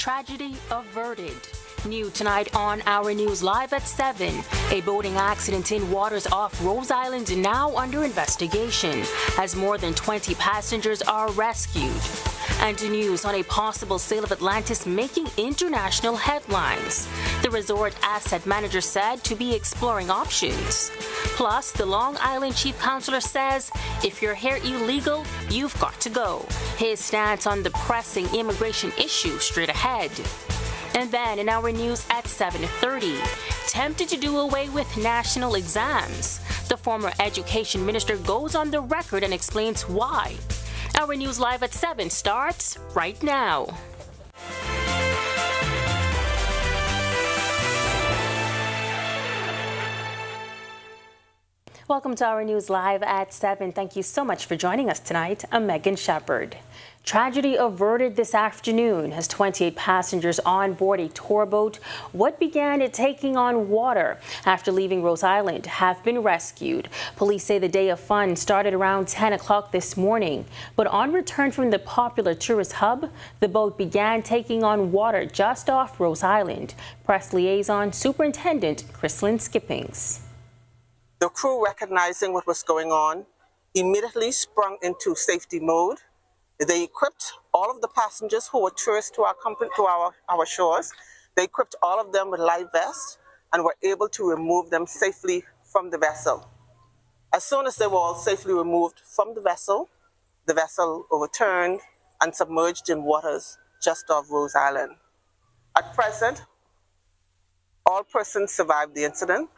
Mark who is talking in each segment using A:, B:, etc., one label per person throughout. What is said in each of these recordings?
A: Tragedy averted. New tonight on Our News Live at 7. A boating accident in waters off Rose Island now under investigation as more than 20 passengers are rescued. And news on a possible sale of Atlantis making international headlines. The resort asset manager said to be exploring options. Plus, the Long Island chief counselor says if you're here illegal, you've got to go. His stance on the pressing immigration issue straight ahead. And then in our news at 7:30, tempted to do away with national exams. The former education minister goes on the record and explains why. Our News Live at 7 starts right now. Welcome to Our News Live at 7. Thank you so much for joining us tonight. I'm Megan Shepard. Tragedy averted this afternoon as 28 passengers on board a tour boat, what began at taking on water after leaving Rose Island, have been rescued. Police say the day of fun started around 10 o'clock this morning, but on return from the popular tourist hub, the boat began taking on water just off Rose Island. Press liaison Superintendent Chrislyn Skippings.
B: The crew, recognizing what was going on, immediately sprung into safety mode. They equipped all of the passengers who were tourists to our company, to our shores. They equipped all of them with life vests and were able to remove them safely from the vessel. As soon as they were all safely removed from the vessel overturned and submerged in waters just off Rose Island. At present, all persons survived the incident.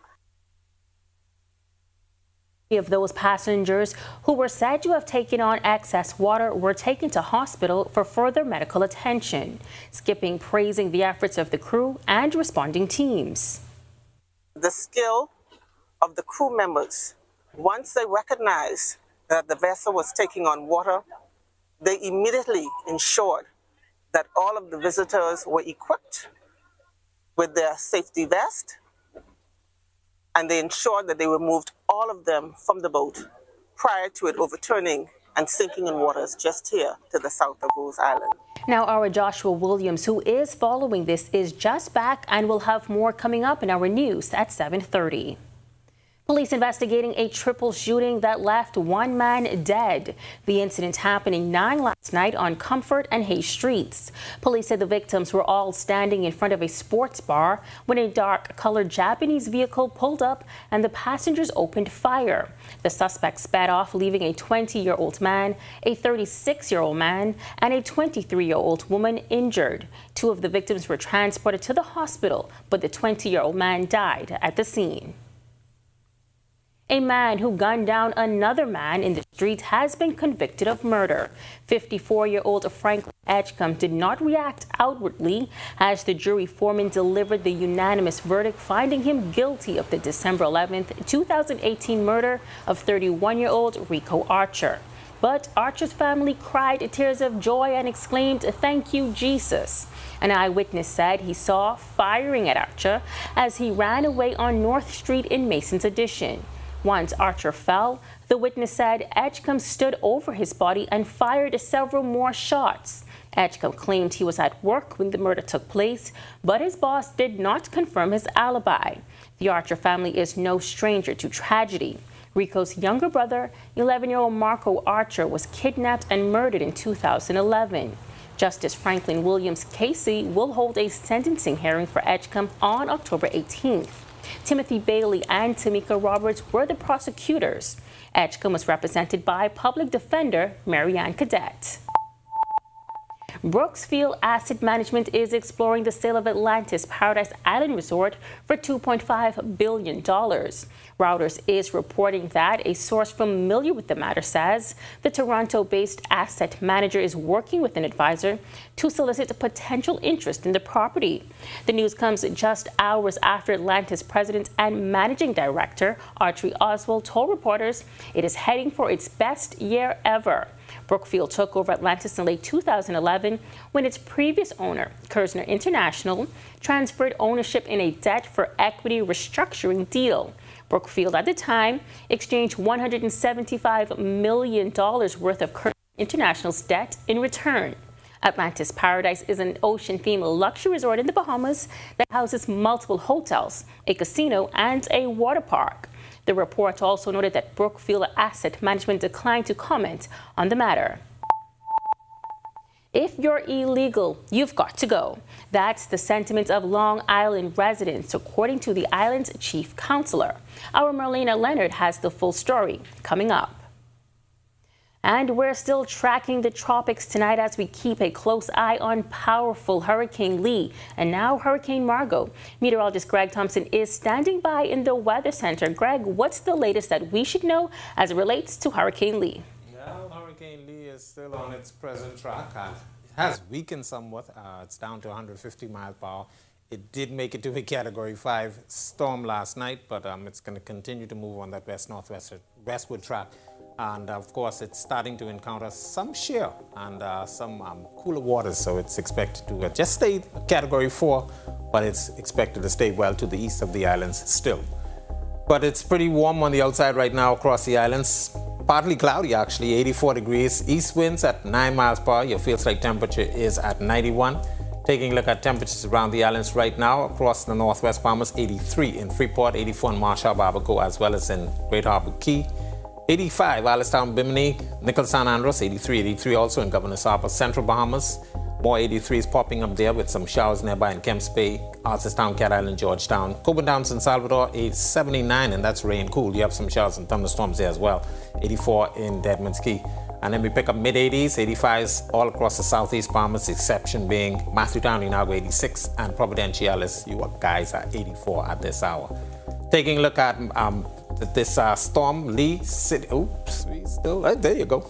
A: Of those passengers who were said to have taken on excess water were taken to hospital for further medical attention. Skipping praising the efforts of the crew and responding teams.
B: The skill of the crew members, once they recognized that the vessel was taking on water, they immediately ensured that all of the visitors were equipped with their safety vest, and they ensured that they removed all of them from the boat prior to it overturning and sinking in waters just here to the south of Rose Island.
A: Now, our Joshua Williams, who is following this, is just back and will have more coming up in our news at 7:30. Police investigating a triple shooting that left one man dead. The incident happening 9 last night on Comfort and Hay Streets. Police said the victims were all standing in front of a sports bar when a dark-colored Japanese vehicle pulled up and the passengers opened fire. The suspects sped off, leaving a 20-year-old man, a 36-year-old man, and a 23-year-old woman injured. 2 of the victims were transported to the hospital, but the 20-year-old man died at the scene. A man who gunned down another man in the street has been convicted of murder. 54-year-old Franklin Edgecombe did not react outwardly as the jury foreman delivered the unanimous verdict, finding him guilty of the December 11, 2018 murder of 31-year-old Rico Archer. But Archer's family cried tears of joy and exclaimed, "Thank you, Jesus." An eyewitness said he saw firing at Archer as he ran away on North Street in Mason's Addition. Once Archer fell, the witness said Edgecombe stood over his body and fired several more shots. Edgecombe claimed he was at work when the murder took place, but his boss did not confirm his alibi. The Archer family is no stranger to tragedy. Rico's younger brother, 11-year-old Marco Archer, was kidnapped and murdered in 2011. Justice Franklin Williams Casey will hold a sentencing hearing for Edgecombe on October 18th. Timothy Bailey and Tamika Roberts were the prosecutors. Edgecombe was represented by public defender Marianne Cadet. Brooksfield Asset Management is exploring the sale of Atlantis Paradise Island Resort for $2.5 billion. Reuters is reporting that a source familiar with the matter says the Toronto-based asset manager is working with an advisor to solicit potential interest in the property. The news comes just hours after Atlantis president and managing director Archery Oswald told reporters it is heading for its best year ever. Brookfield took over Atlantis in late 2011 when its previous owner, Kerzner International, transferred ownership in a debt-for-equity restructuring deal. Brookfield at the time exchanged $175 million worth of Kerzner International's debt in return. Atlantis Paradise is an ocean-themed luxury resort in the Bahamas that houses multiple hotels, a casino, and a water park. The report also noted that Brookfield Asset Management declined to comment on the matter. If you're illegal, you've got to go. That's the sentiment of Long Island residents, according to the island's chief counselor. Our Marlena Leonard has the full story coming up. And we're still tracking the tropics tonight as we keep a close eye on powerful Hurricane Lee and now Hurricane Margot. Meteorologist Greg Thompson is standing by in the Weather Center. Greg, what's the latest that we should know as it relates to Hurricane Lee?
C: Well, Hurricane Lee is still on its present track. It has weakened somewhat. It's down to 150 miles per hour. It did make it to a Category 5 storm last night, but it's going to continue to move on that westward track. And of course, it's starting to encounter some shear and some cooler waters, so it's expected to just stay Category 4, but it's expected to stay well to the east of the islands still. But it's pretty warm on the outside right now across the islands. Partly cloudy, actually, 84 degrees. East winds at 9 miles per hour. Your feels-like temperature is at 91. Taking a look at temperatures around the islands right now, across the northwest Bahamas, 83 in Freeport, 84 in Marshall, Barbacoa, as well as in Great Harbour Key. 85, Alistown, Bimini, Nickel, San Andres, 83 also in Governor's Harbour, Central Bahamas. More 83s popping up there with some showers nearby in Kemps Bay, Arthurstown, Cat Island, Georgetown. Coburn Downs in Salvador, 79, and that's rain cool. You have some showers and thunderstorms there as well. 84 in Deadman's Key. And then we pick up mid-80s, 85s all across the southeast Bahamas, the exception being Matthewtown, Inago, 86, and Providenciales, you guys are 84 at this hour. Taking a look at this storm, Lee City. Oops, we still, there you go.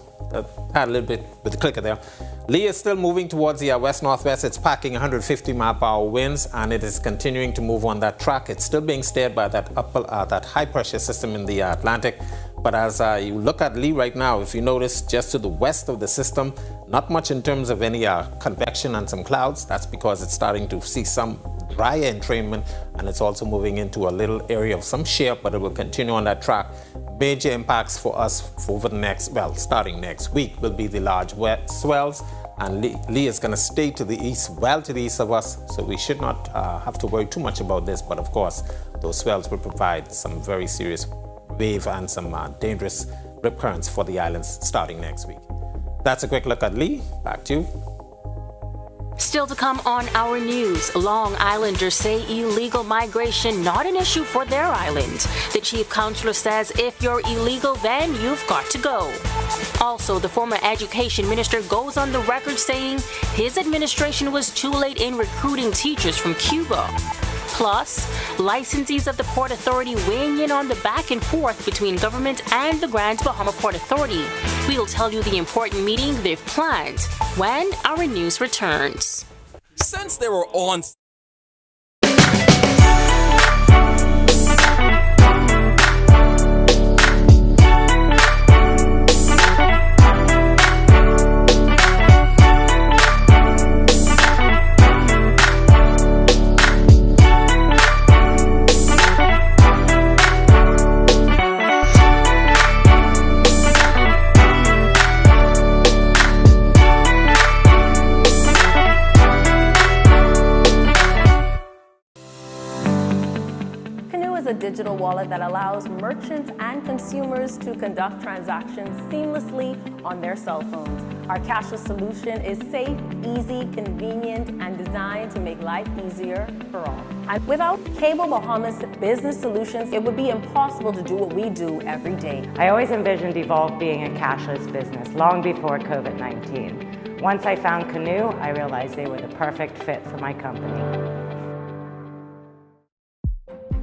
C: Had a little bit with the clicker there. Lee is still moving towards the west-northwest. It's packing 150 mile per hour winds, and it is continuing to move on that track. It's still being steered by that that high-pressure system in the Atlantic. But as you look at Lee right now, if you notice just to the west of the system, not much in terms of any convection and some clouds. That's because it's starting to see some drier entrainment, and it's also moving into a little area of some shear, but it will continue on that track. Major impacts for us over the next, starting next week, will be the large wet swells, and Lee is going to stay to the east, well to the east of us, so we should not have to worry too much about this. But of course, those swells will provide some very serious wave and some dangerous rip currents for the islands starting next week. That's a quick look at Lee. Back to you.
A: Still to come on Our News, Long Islanders say illegal migration not an issue for their island. The chief counselor says if you're illegal, then you've got to go. Also, the former education minister goes on the record saying his administration was too late in recruiting teachers from Cuba. Plus, licensees of the Port Authority weighing in on the back and forth between government and the Grand Bahama Port Authority. We'll tell you the important meeting they've planned when Our News returns.
D: Since they were on
E: a digital wallet that allows merchants and consumers to conduct transactions seamlessly on their cell phones. Our cashless solution is safe, easy, convenient, and designed to make life easier for all. And without Cable Bahamas Business Solutions, it would be impossible to do what we do every day.
F: I always envisioned Evolve being a cashless business long before COVID-19. Once I found Canoe, I realized they were the perfect fit for my company.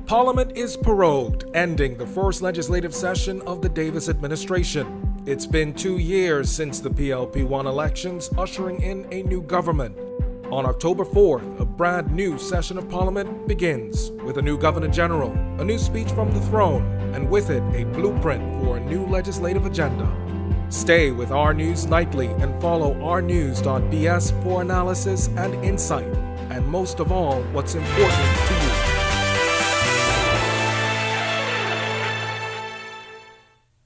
G: Parliament is prorogued, ending the first legislative session of the Davis administration. It's been 2 years since the PLP-1 elections, ushering in a new government. On October 4th, a brand new session of Parliament begins with a new Governor General, a new speech from the throne, and with it, a blueprint for a new legislative agenda. Stay with Our News Nightly and follow ournews.bs for analysis and insight, and most of all, what's important to you.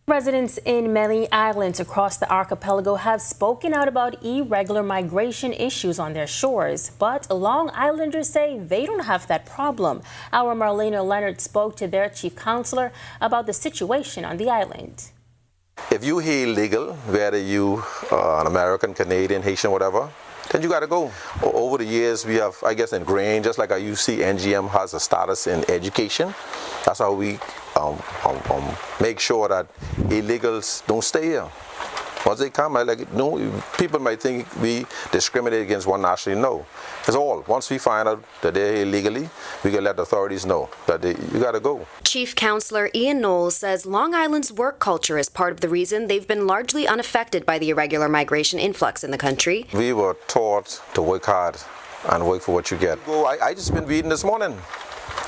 A: Residents in many islands across the archipelago have spoken out about irregular migration issues on their shores, but Long Islanders say they don't have that problem. Our Marlena Leonard spoke to their chief counselor about the situation on the island.
H: If you here illegal, whether you are an American, Canadian, Haitian, whatever, then you got to go. Over the years, we have, I guess, ingrained, just like you see NGM has a status in education. That's how we make sure that illegals don't stay here. Once they come, people might think we discriminate against one nationality. No, it's all. Once we find out that they're here illegally, we can let the authorities know that you got to go.
I: Chief Counselor Ian Knowles says Long Island's work culture is part of the reason they've been largely unaffected by the irregular migration influx in the country.
H: We were taught to work hard and work for what you get. I just been reading this morning.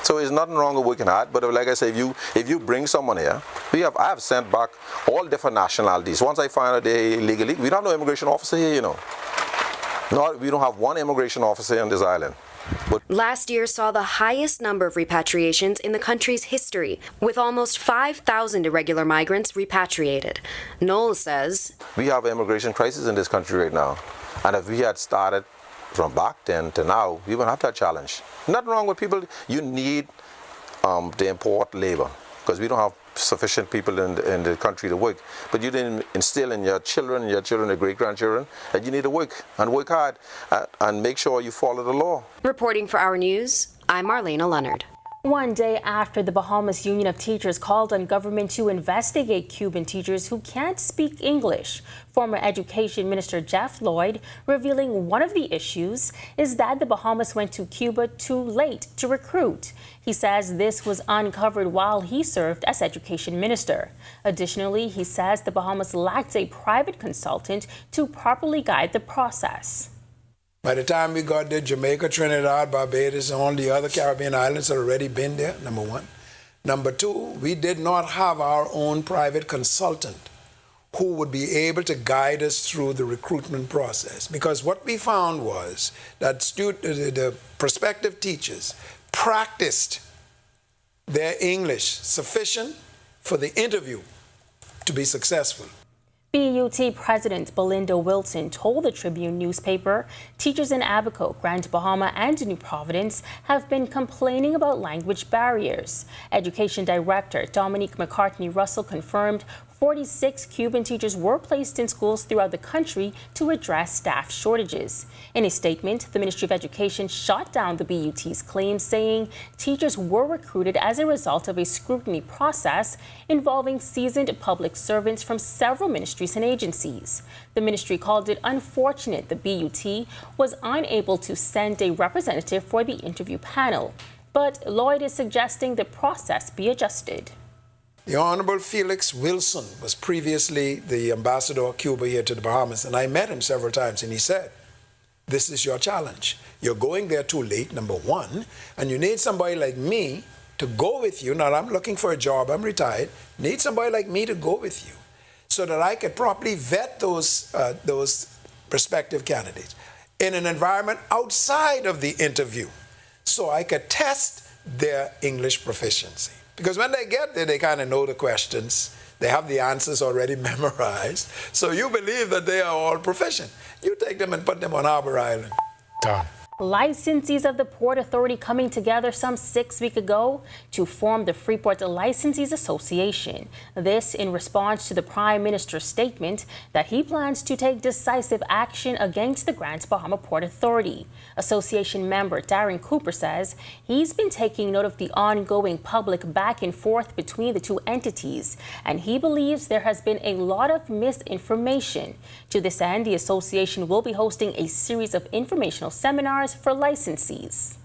H: So there's nothing wrong with working hard, but like I say, if you bring someone here, I have sent back all different nationalities. Once I find out they're illegally, we don't have no immigration officer here, you know. We don't have one immigration officer on this island. But
I: last year saw the highest number of repatriations in the country's history, with almost 5,000 irregular migrants repatriated. Knowles says,
H: we have an immigration crisis in this country right now, and if we had started from back then to now, we won't have that challenge. Nothing wrong with people. You need to import labor because we don't have sufficient people in the country to work. But you didn't instill in your children, their great-grandchildren, that you need to work and work hard and make sure you follow the law.
I: Reporting for Our News, I'm Marlena Leonard.
A: One day after the Bahamas Union of Teachers called on government to investigate Cuban teachers who can't speak English, former Education Minister Jeff Lloyd revealing one of the issues is that the Bahamas went to Cuba too late to recruit. He says this was uncovered while he served as Education Minister. Additionally, he says the Bahamas lacked a private consultant to properly guide the process.
J: By the time we got there, Jamaica, Trinidad, Barbados, and all the other Caribbean islands had already been there, number one. Number two, we did not have our own private consultant who would be able to guide us through the recruitment process. Because what we found was that the prospective teachers practiced their English sufficient for the interview to be successful.
A: BUT President Belinda Wilson told the Tribune newspaper teachers in Abaco, Grand Bahama, and New Providence have been complaining about language barriers. Education Director Dominique McCartney Russell confirmed 46 Cuban teachers were placed in schools throughout the country to address staff shortages. In a statement, the Ministry of Education shot down the BUT's claims, saying teachers were recruited as a result of a scrutiny process involving seasoned public servants from several ministries and agencies. The ministry called it unfortunate the BUT was unable to send a representative for the interview panel. But Lloyd is suggesting the process be adjusted.
J: The Honorable Felix Wilson was previously the ambassador of Cuba here to the Bahamas, and I met him several times, and he said, this is your challenge. You're going there too late, number one, and you need somebody like me to go with you. Now, I'm looking for a job. I'm retired. Need somebody like me to go with you so that I could properly vet those prospective candidates in an environment outside of the interview so I could test their English proficiency. Because when they get there, they kind of know the questions. They have the answers already memorized. So you believe that they are all proficient. You take them and put them on Harbor Island. Done.
A: Licensees of the Port Authority coming together some 6 weeks ago to form the Freeport Licensees Association. This in response to the Prime Minister's statement that he plans to take decisive action against the Grand Bahama Port Authority. Association member Darren Cooper says he's been taking note of the ongoing public back and forth between the two entities, and he believes there has been a lot of misinformation. To this end, the association will be hosting a series of informational seminars for licensees.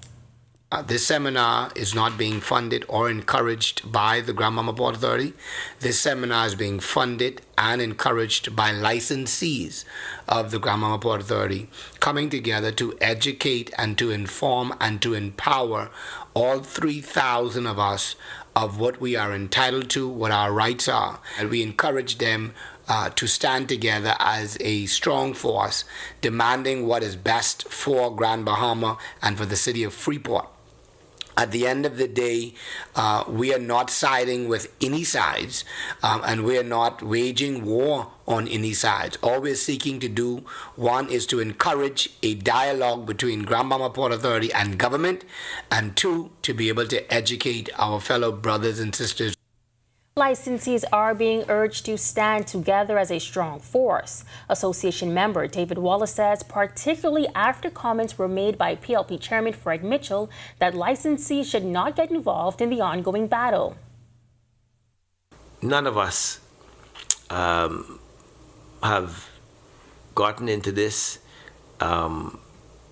K: This seminar is not being funded or encouraged by the Grand Bahama Port Authority. This seminar is being funded and encouraged by licensees of the Grand Bahama Port Authority, coming together to educate and to inform and to empower all 3,000 of us of what we are entitled to, what our rights are. And we encourage them to stand together as a strong force, demanding what is best for Grand Bahama and for the city of Freeport. At the end of the day, we are not siding with any sides, and we are not waging war on any sides. All we're seeking to do, one, is to encourage a dialogue between Grand Bahama Port Authority and government, and two, to be able to educate our fellow brothers and sisters.
A: Licensees are being urged to stand together as a strong force. Association member David Wallace says, particularly after comments were made by PLP Chairman Fred Mitchell that licensees should not get involved in the ongoing battle.
L: None of us have gotten into this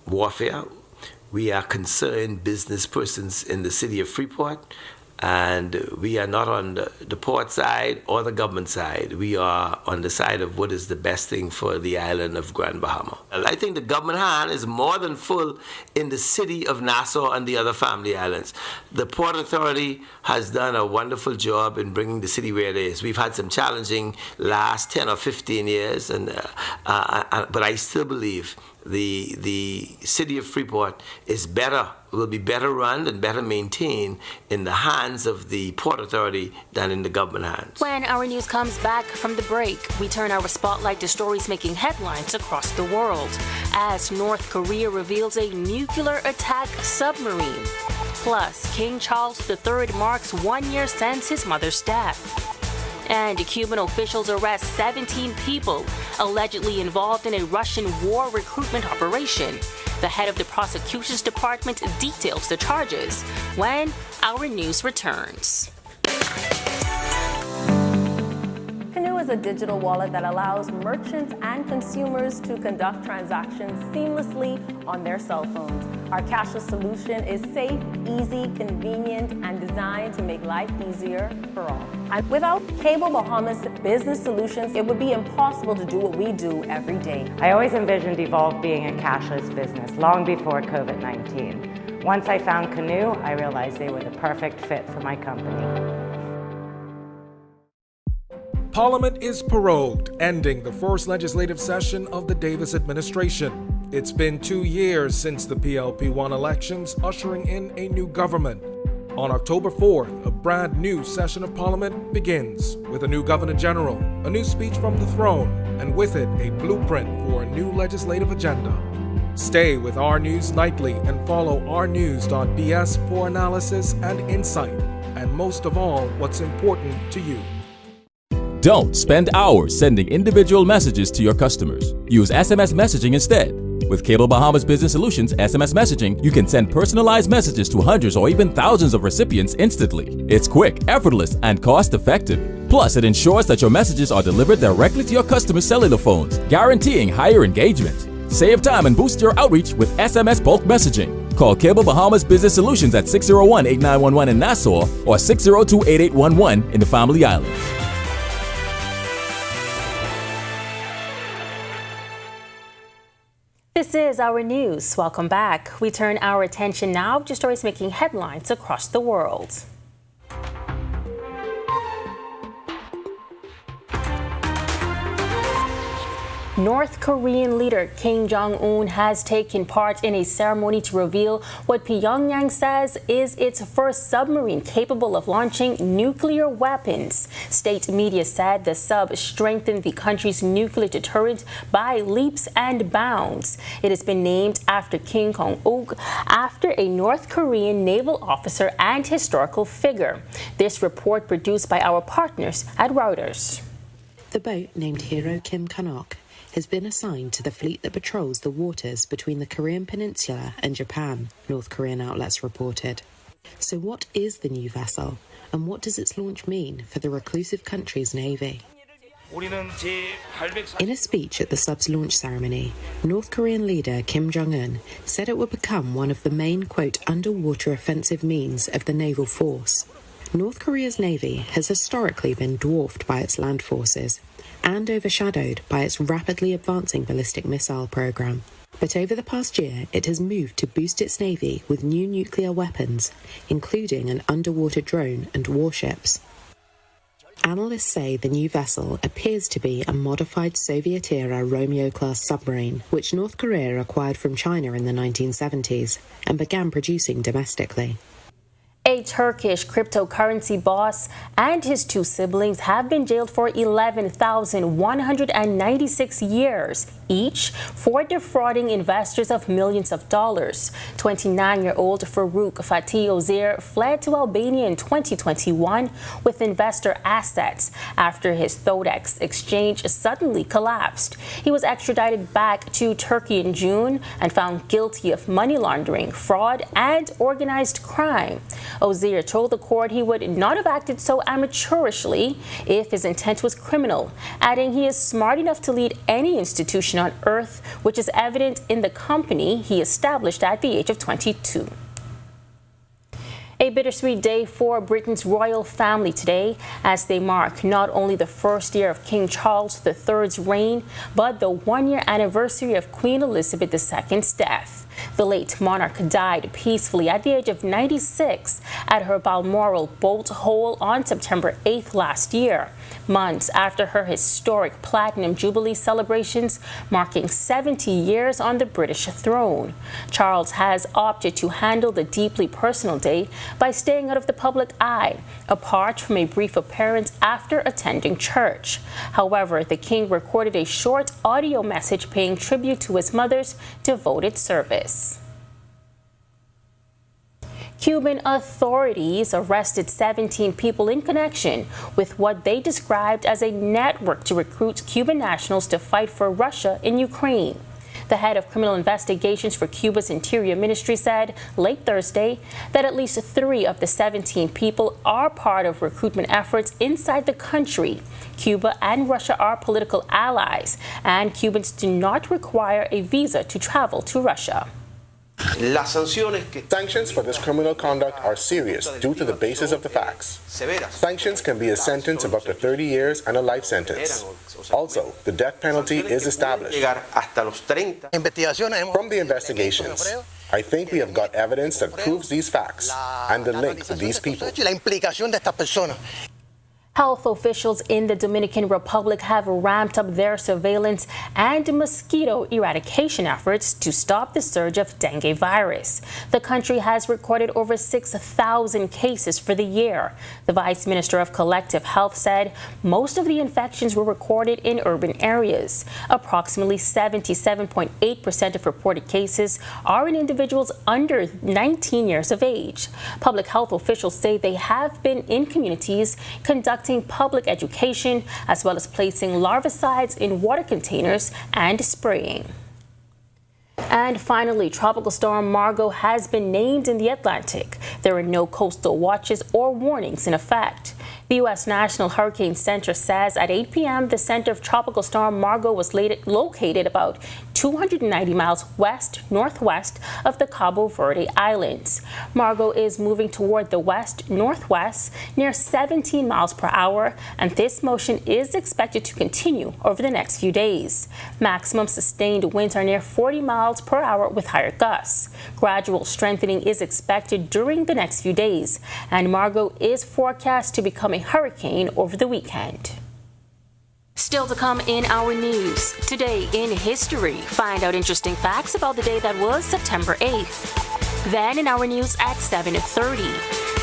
L: warfare. We are concerned business persons in the city of Freeport, and we are not on the port side or the government side. We are on the side of what is the best thing for the island of Grand Bahama. I think the government hand is more than full in the city of Nassau and the other family islands. The Port Authority has done a wonderful job in bringing the city where it is. We've had some challenging last 10 or 15 years, but I still believe the city of Freeport will be better run and better maintained in the hands of the Port Authority than in the government hands.
A: When our news comes back from the break, we turn our spotlight to stories making headlines across the world as North Korea reveals a nuclear attack submarine. Plus, King Charles III marks 1 year since his mother's death. And Cuban officials arrest 17 people allegedly involved in a Russian war recruitment operation. The head of the prosecution's department details the charges when our news returns.
E: Canoe is a digital wallet that allows merchants and consumers to conduct transactions seamlessly on their cell phones. Our cashless solution is safe, easy, convenient, and designed to make life easier for all. And without Cable Bahamas Business Solutions, it would be impossible to do what we do every day.
F: I always envisioned Evolve being a cashless business long before COVID-19. Once I found Canoe, I realized they were the perfect fit for my company.
G: Parliament is prorogued, ending the first legislative session of the Davis administration. It's been 2 years since the PLP-1 elections, ushering in a new government. On October 4th, a brand new session of Parliament begins with a new Governor General, a new speech from the throne, and with it, a blueprint for a new legislative agenda. Stay with Our News Nightly and follow ournews.bs for analysis and insight, and most of all, what's important to you.
D: Don't spend hours sending individual messages to your customers. Use SMS messaging instead. With Cable Bahamas Business Solutions SMS messaging, you can send personalized messages to hundreds or even thousands of recipients instantly. It's quick, effortless, and cost-effective. Plus, it ensures that your messages are delivered directly to your customers' cellular phones, guaranteeing higher engagement. Save time and boost your outreach with SMS bulk messaging. Call Cable Bahamas Business Solutions at 601-8911 in Nassau or 602-8811 in the Family Islands.
A: This is Our News. Welcome back. We turn our attention now to stories making headlines across the world. North Korean leader Kim Jong-un has taken part in a ceremony to reveal what Pyongyang says is its first submarine capable of launching nuclear weapons. State media said the sub strengthened the country's nuclear deterrent by leaps and bounds. It has been named after Kim Jong-un, after a North Korean naval officer and historical figure. This report produced by our partners at Reuters.
M: The boat, named Hero Kim Kanok, has been assigned to the fleet that patrols the waters between the Korean Peninsula and Japan, North Korean outlets reported. So what is the new vessel, and what does its launch mean for the reclusive country's navy? In a speech at the sub's launch ceremony, North Korean leader Kim Jong-un said it would become one of the main, quote, underwater offensive means of the naval force. North Korea's navy has historically been dwarfed by its land forces and overshadowed by its rapidly advancing ballistic missile program. But over the past year, it has moved to boost its navy with new nuclear weapons, including an underwater drone and warships. Analysts say the new vessel appears to be a modified Soviet-era Romeo-class submarine, which North Korea acquired from China in the 1970s and began producing domestically.
A: Turkish cryptocurrency boss and his two siblings have been jailed for 11,196 years each for defrauding investors of millions of dollars. 29-year-old Farouk Fatih Ozier fled to Albania in 2021 with investor assets after his Thodex exchange suddenly collapsed. He was extradited back to Turkey in June and found guilty of money laundering, fraud, and organized crime. Ozier told the court he would not have acted so amateurishly if his intent was criminal, adding he is smart enough to lead any institution on earth, which is evident in the company he established at the age of 22. A bittersweet day for Britain's royal family today as they mark not only the first year of King Charles III's reign, but the one-year anniversary of Queen Elizabeth II's death. The late monarch died peacefully at the age of 96 at her Balmoral bolt hole on September 8th last year, months after her historic Platinum Jubilee celebrations marking 70 years on the British throne. Charles has opted to handle the deeply personal day by staying out of the public eye, apart from a brief appearance after attending church. However, the king recorded a short audio message paying tribute to his mother's devoted service. Cuban authorities arrested 17 people in connection with what they described as a network to recruit Cuban nationals to fight for Russia in Ukraine. The head of criminal investigations for Cuba's Interior Ministry said late Thursday that at least 3 of the 17 people are part of recruitment efforts inside the country. Cuba and Russia are political allies, and Cubans do not require a visa to travel to Russia.
N: Sanctions for this criminal conduct are serious due to the basis of the facts. Sanctions can be a sentence of up to 30 years and a life sentence. Also, the death penalty is established. From the investigations, I think we have got evidence that proves these facts and the link with these people.
A: Health officials in the Dominican Republic have ramped up their surveillance and mosquito eradication efforts to stop the surge of dengue virus. The country has recorded over 6,000 cases for the year. The Vice Minister of Collective Health said most of the infections were recorded in urban areas. Approximately 77.8% of reported cases are in individuals under 19 years of age. Public health officials say they have been in communities conducting public education, as well as placing larvicides in water containers and spraying. And finally, Tropical Storm Margot has been named in the Atlantic. There are no coastal watches or warnings in effect. The U.S. National Hurricane Center says at 8 p.m. the center of Tropical Storm Margot was located about 290 miles west-northwest of the Cabo Verde Islands. Margot is moving toward the west-northwest near 17 miles per hour, and this motion is expected to continue over the next few days. Maximum sustained winds are near 40 miles per hour with higher gusts. Gradual strengthening is expected during the next few days, and Margot is forecast to become a hurricane over the weekend. Still to come in our news. Today in history, find out interesting facts about the day that was September 8th. Then in our news at 7:30,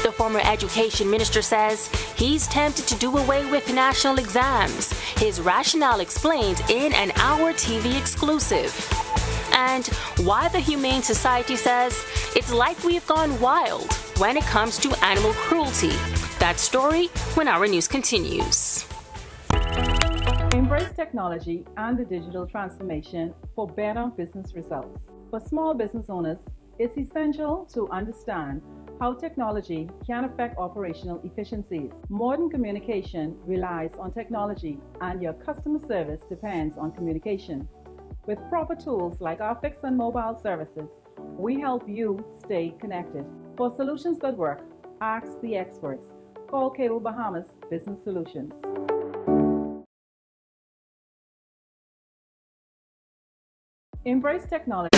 A: the former education minister says he's tempted to do away with national exams. His rationale explained in an Our TV exclusive. And why the Humane Society says it's like we've gone wild when it comes to animal cruelty. That story when our news continues.
O: Embrace technology and the digital transformation for better business results. For small business owners, it's essential to understand how technology can affect operational efficiencies. Modern communication relies on technology, and your customer service depends on communication. With proper tools like our fixed and mobile services, we help you stay connected. For solutions that work, ask the experts. Call Cable Bahamas Business Solutions. Embrace technology.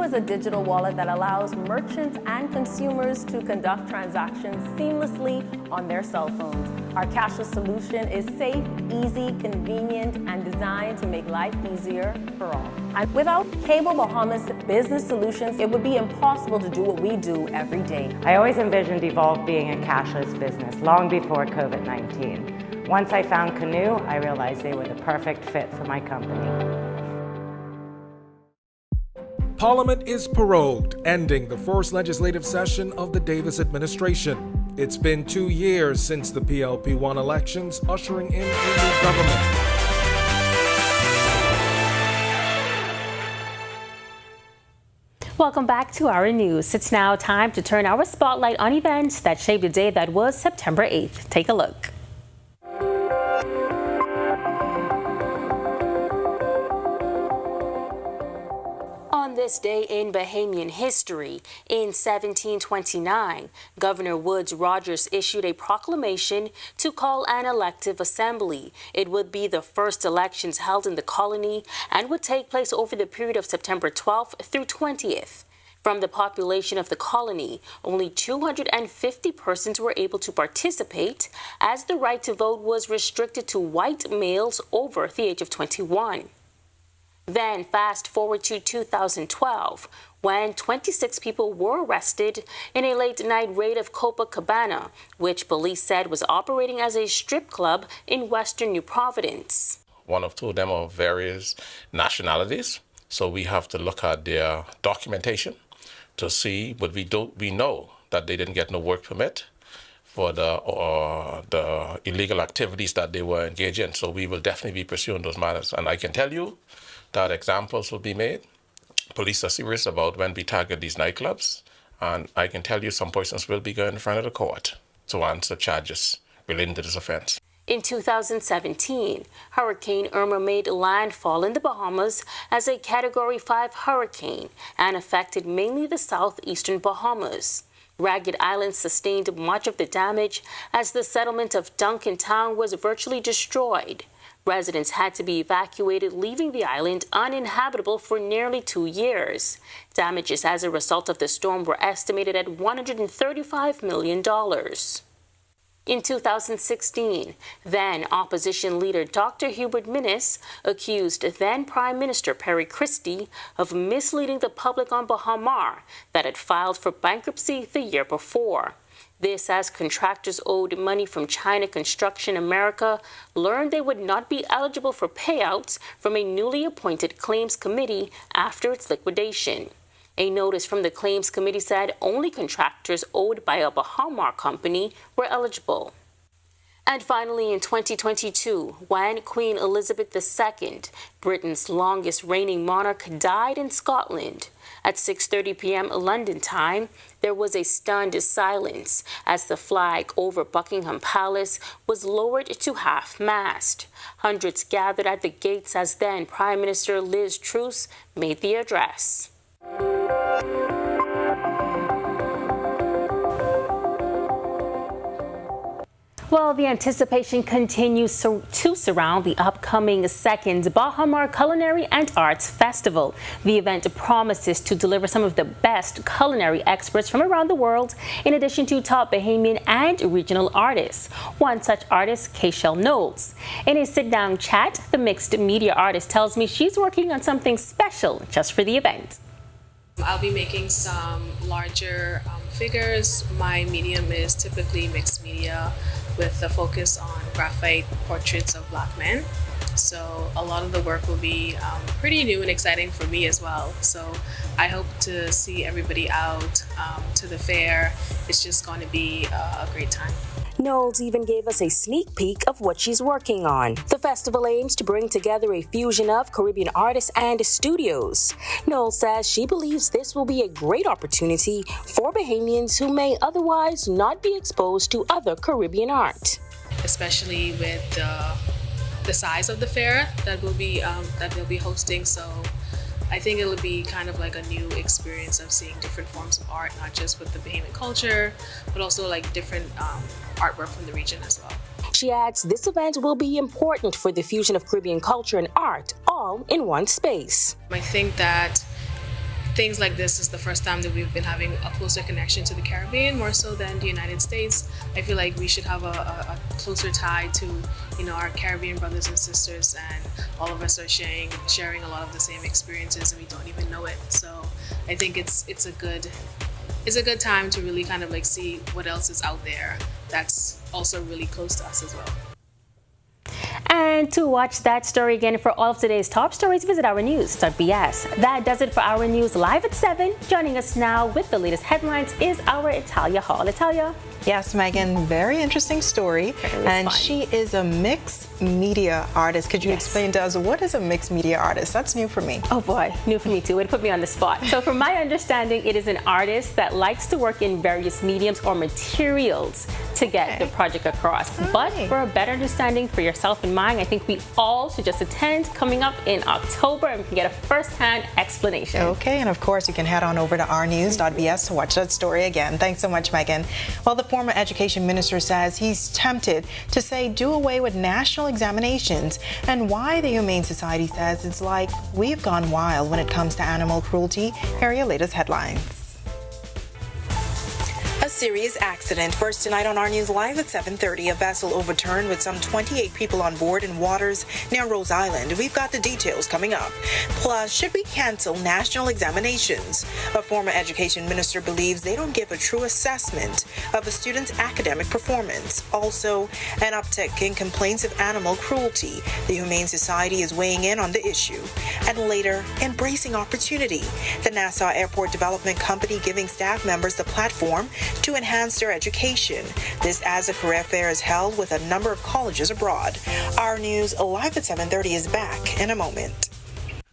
E: is a digital wallet that allows merchants and consumers to conduct transactions seamlessly on their cell phones. Our cashless solution is safe, easy, convenient, and designed to make life easier for all. And without Cable Bahamas Business Solutions, it would be impossible to do what we do every day.
F: I always envisioned Evolve being a cashless business long before COVID-19. Once I found Canoe, I realized they were the perfect fit for my company.
G: Parliament is prorogued, ending the first legislative session of the Davis administration. It's been 2 years since the PLP won elections, ushering in a new government.
A: Welcome back to Our News. It's now time to turn our spotlight on events that shaped the day that was September 8th. Take a look. On this day in Bahamian history, in 1729, Governor Woodes Rogers issued a proclamation to call an elective assembly. It would be the first elections held in the colony and would take place over the period of September 12th through 20th. From the population of the colony, only 250 persons were able to participate, as the right to vote was restricted to white males over the age of 21. Then fast forward to 2012, when 26 people were arrested in a late-night raid of Copacabana, which police said was operating as a strip club in western New Providence.
P: One of two of them are various nationalities, so we have to look at their documentation to see, but we know that they didn't get no work permit for the illegal activities that they were engaged in. So we will definitely be pursuing those matters. And I can tell you that examples will be made. Police are serious about when we target these nightclubs. And I can tell you some persons will be going in front of the court to answer charges relating to this offense.
A: In 2017, Hurricane Irma made landfall in the Bahamas as a Category 5 hurricane and affected mainly the southeastern Bahamas. Ragged Island sustained much of the damage as the settlement of Duncan Town was virtually destroyed. Residents had to be evacuated, leaving the island uninhabitable for nearly 2 years. Damages as a result of the storm were estimated at $135 million. In 2016, then opposition leader Dr. Hubert Minnis accused then Prime Minister Perry Christie of misleading the public on Bahamar that had filed for bankruptcy the year before. This as contractors owed money from China Construction America learned they would not be eligible for payouts from a newly appointed claims committee after its liquidation. A notice from the claims committee said only contractors owed by a Bahamar company were eligible. And finally, in 2022, when Queen Elizabeth II, Britain's longest reigning monarch, died in Scotland, at 6:30 p.m. London time, there was a stunned silence as the flag over Buckingham Palace was lowered to half-mast. Hundreds gathered at the gates as then Prime Minister Liz Truss made the address. Well, the anticipation continues to surround the upcoming second Bahamar Culinary and Arts Festival. The event promises to deliver some of the best culinary experts from around the world, in addition to top Bahamian and regional artists. One such artist, Kayshell Knowles. In a sit-down chat, the mixed media artist tells me she's working on something special just for the event.
Q: I'll be making some larger figures. My medium is typically mixed media with a focus on graphite portraits of Black men. So a lot of the work will be pretty new and exciting for me as well. So I hope to see everybody out to the fair. It's just going to be a great time.
A: Knowles even gave us a sneak peek of what she's working on. The festival aims to bring together a fusion of Caribbean artists and studios. Knowles says she believes this will be a great opportunity for Bahamians who may otherwise not be exposed to other Caribbean art.
Q: Especially with the size of the fair that they'll be hosting. So I think it'll be kind of like a new experience of seeing different forms of art, not just with the Bahamian culture, but also like different artwork from the region as well.
A: She adds this event will be important for the fusion of Caribbean culture and art all in one space.
Q: I think that things like this is the first time that we've been having a closer connection to the Caribbean, more so than the United States. I feel like we should have a closer tie to, our Caribbean brothers and sisters, and all of us are sharing a lot of the same experiences, and we don't even know it. So I think it's a good time to really kind of like see what else is out there that's also really close to us as well.
A: And to watch that story again for all of today's top stories, visit ournews.bs. That does it for Our News Live at 7. Joining us now with the latest headlines is our Italia Hall. Italia?
R: Yes, Megan, very interesting story. And she is a mixed media artist. Could you explain to us, what is a mixed media artist? That's new for me.
A: Oh boy, new for me too. It put me on the spot. So from my understanding, it is an artist that likes to work in various mediums or materials to get the project across. But for a better understanding for yourself and mine, I think we all should just attend coming up in October, and we can get a first-hand explanation.
R: Okay, and of course you can head on over to ournews.bs to watch that story again. Thanks so much, Megan. Well, the former education minister says he's tempted to say do away with national examinations, and why the Humane Society says it's like we've gone wild when it comes to animal cruelty. Here are your latest headlines. A serious accident. First tonight on Our News Live at 7:30. A vessel overturned with some 28 people on board in waters near Rose Island. We've got the details coming up. Plus, should we cancel national examinations? A former education minister believes they don't give a true assessment of a student's academic performance. Also, an uptick in complaints of animal cruelty. The Humane Society is weighing in on the issue. And later, embracing opportunity. The Nassau Airport Development Company giving staff members the platform to enhance their education. This as a career fair is held with a number of colleges abroad. Our News Live at 7:30 is back in a moment.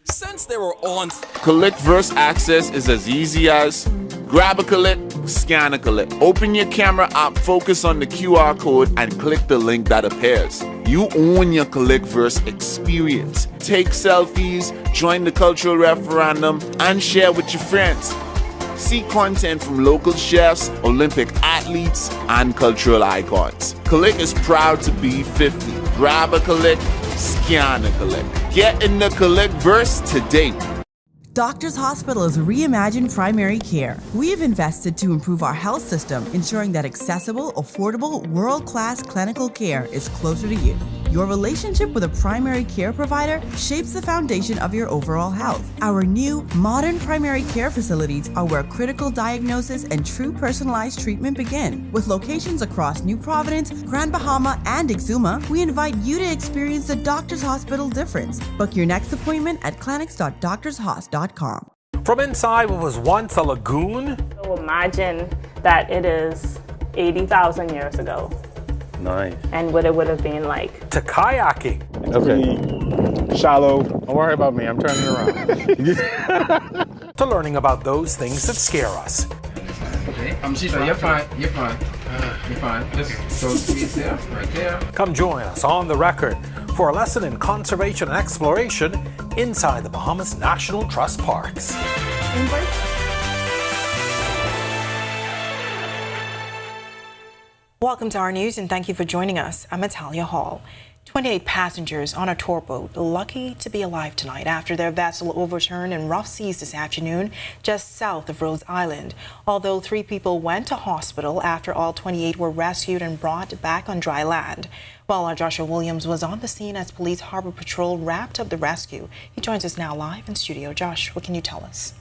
S: Since they were on, Collect Verse access is as easy as grab a Collect, scan a Collect. Open your camera app, focus on the QR code, and click the link that appears. You own your Collect Verse experience. Take selfies, join the cultural referendum, and share with your friends. See content from local chefs, Olympic athletes, and cultural icons. Collect is proud to be 50. Grab a Collect, scan a Collect. Get in the Collect verse today.
T: Doctors Hospital is reimagined primary care. We have invested to improve our health system, ensuring that accessible, affordable, world-class clinical care is closer to you. Your relationship with a primary care provider shapes the foundation of your overall health. Our new, modern primary care facilities are where critical diagnosis and true personalized treatment begin. With locations across New Providence, Grand Bahama, and Exuma, we invite you to experience the Doctors Hospital difference. Book your next appointment at clinics.doctorshos.com.
U: From inside what was once a lagoon.
V: So imagine that it is 80,000 years ago.
W: Nice.
V: And what it would have been like.
U: To kayaking.
W: Okay. Shallow. Don't worry about me. I'm turning around.
U: To learning about those things that scare us.
X: Okay. You're fine. You're fine. You're fine. Just those squeeze there, right there.
U: Come join us on the record for a lesson in conservation and exploration inside the Bahamas National Trust Parks.
R: Welcome to Our News, and thank you for joining us. I'm Italia Hall. 28 passengers on a tour boat lucky to be alive tonight after their vessel overturned in rough seas this afternoon just south of Rose Island. Although 3 people went to hospital after all 28 were rescued and brought back on dry land. Well, our Joshua Williams was on the scene as Police Harbor Patrol wrapped up the rescue. He joins us now live in studio. Josh, what can you tell us?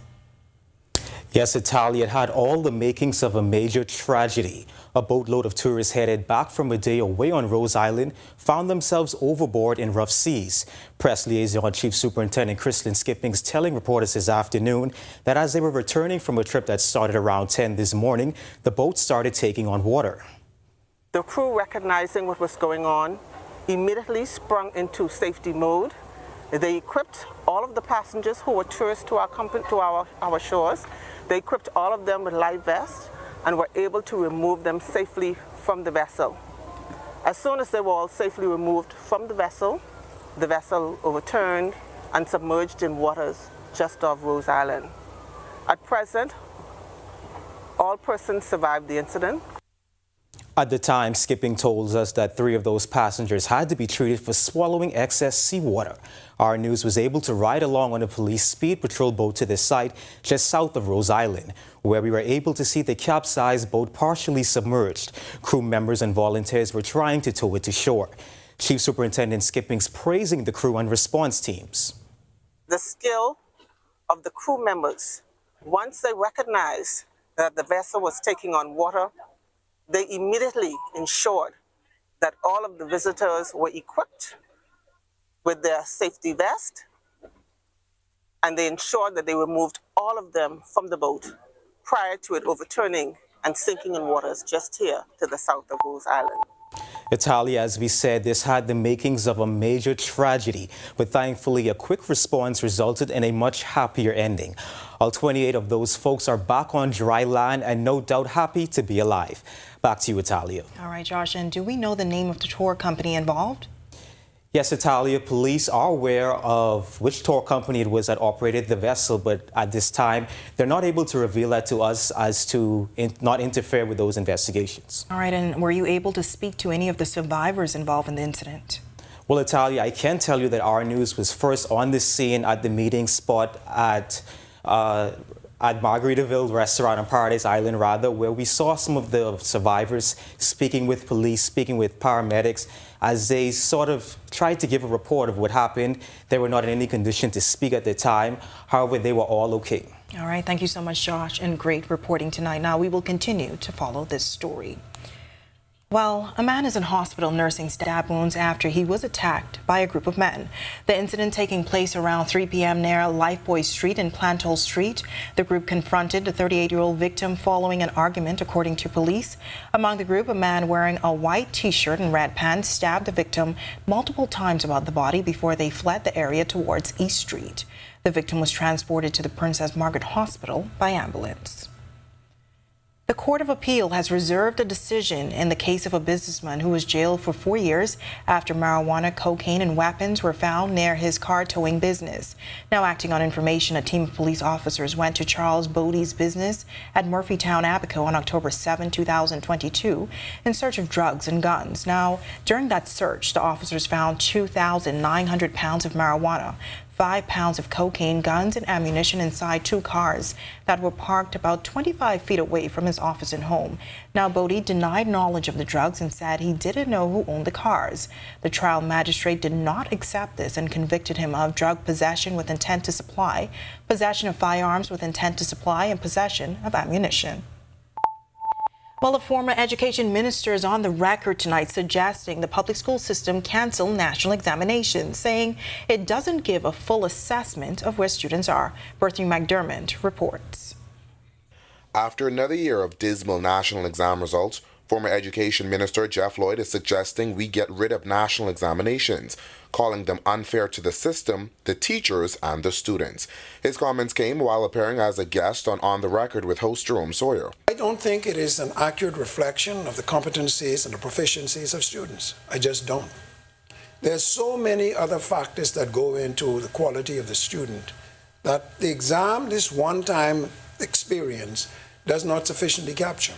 Y: Yes, Italia, it had all the makings of a major tragedy. A boatload of tourists headed back from a day away on Rose Island found themselves overboard in rough seas. Press Liaison Chief Superintendent Chrislyn Skippings telling reporters this afternoon that as they were returning from a trip that started around 10 this morning, the boat started taking on water.
B: The crew, recognizing what was going on, immediately sprung into safety mode. They equipped all of the passengers who were tourists to our shores. They equipped all of them with life vests and were able to remove them safely from the vessel. As soon as they were all safely removed from the vessel overturned and submerged in waters just off Rose Island. At present, all persons survived the incident.
Y: At the time, Skipping told us that 3 of those passengers had to be treated for swallowing excess seawater. Our News was able to ride along on a police speed patrol boat to the site just south of Rose Island, where we were able to see the capsized boat partially submerged. Crew members and volunteers were trying to tow it to shore. Chief Superintendent Skippings praising the crew and response teams.
B: The skill of the crew members, once they recognized that the vessel was taking on water, they immediately ensured that all of the visitors were equipped with their safety vest, and they ensured that they removed all of them from the boat prior to it overturning and sinking in waters just here to the south of Rose Island.
Y: Italia, as we said, this had the makings of a major tragedy, but thankfully a quick response resulted in a much happier ending. All 28 of those folks are back on dry land and no doubt happy to be alive. Back to you, Italia.
R: All right, Josh, and do we know the name of the tour company involved?
Y: Yes, Italia, police are aware of which tour company it was that operated the vessel, but at this time, they're not able to reveal that to us as to not interfere with those investigations.
R: All right, and were you able to speak to any of the survivors involved in the incident?
Y: Well, Italia, I can tell you that our News was first on the scene at the meeting spot at Margaritaville Restaurant on Paradise Island, where we saw some of the survivors speaking with police, speaking with paramedics, as they sort of tried to give a report of what happened. They were not in any condition to speak at the time. However, they were all okay.
R: All right, thank you so much, Josh, and great reporting tonight. Now, we will continue to follow this story. Well, a man is in hospital nursing stab wounds after he was attacked by a group of men. The incident taking place around 3 p.m. near Lifeboy Street and Planthole Street. The group confronted the 38-year-old victim following an argument, according to police. Among the group, a man wearing a white T-shirt and red pants stabbed the victim multiple times about the body before they fled the area towards East Street. The victim was transported to the Princess Margaret Hospital by ambulance. The Court of Appeal has reserved a decision in the case of a businessman who was jailed for 4 years after marijuana, cocaine, and weapons were found near his car towing business. Now, acting on information, a team of police officers went to Charles Bodie's business at Murphytown, Abaco on October 7, 2022 in search of drugs and guns. Now, during that search, the officers found 2,900 pounds of marijuana, 5 pounds of cocaine, guns, and ammunition inside 2 cars that were parked about 25 feet away from his office and home. Now, Bodie denied knowledge of the drugs and said he didn't know who owned the cars. The trial magistrate did not accept this and convicted him of drug possession with intent to supply, possession of firearms with intent to supply, and possession of ammunition. Well, a former education minister is on the record tonight suggesting the public school system cancel national examinations, saying it doesn't give a full assessment of where students are. Bertha McDermott reports.
N: After another year of dismal national exam results, former Education Minister Jeff Lloyd is suggesting we get rid of national examinations, calling them unfair to the system, the teachers, and the students. His comments came while appearing as a guest on the Record with host Jerome Sawyer.
C: I don't think it is an accurate reflection of the competencies and the proficiencies of students. I just don't. There's so many other factors that go into the quality of the student that the exam, this one-time experience, does not sufficiently capture.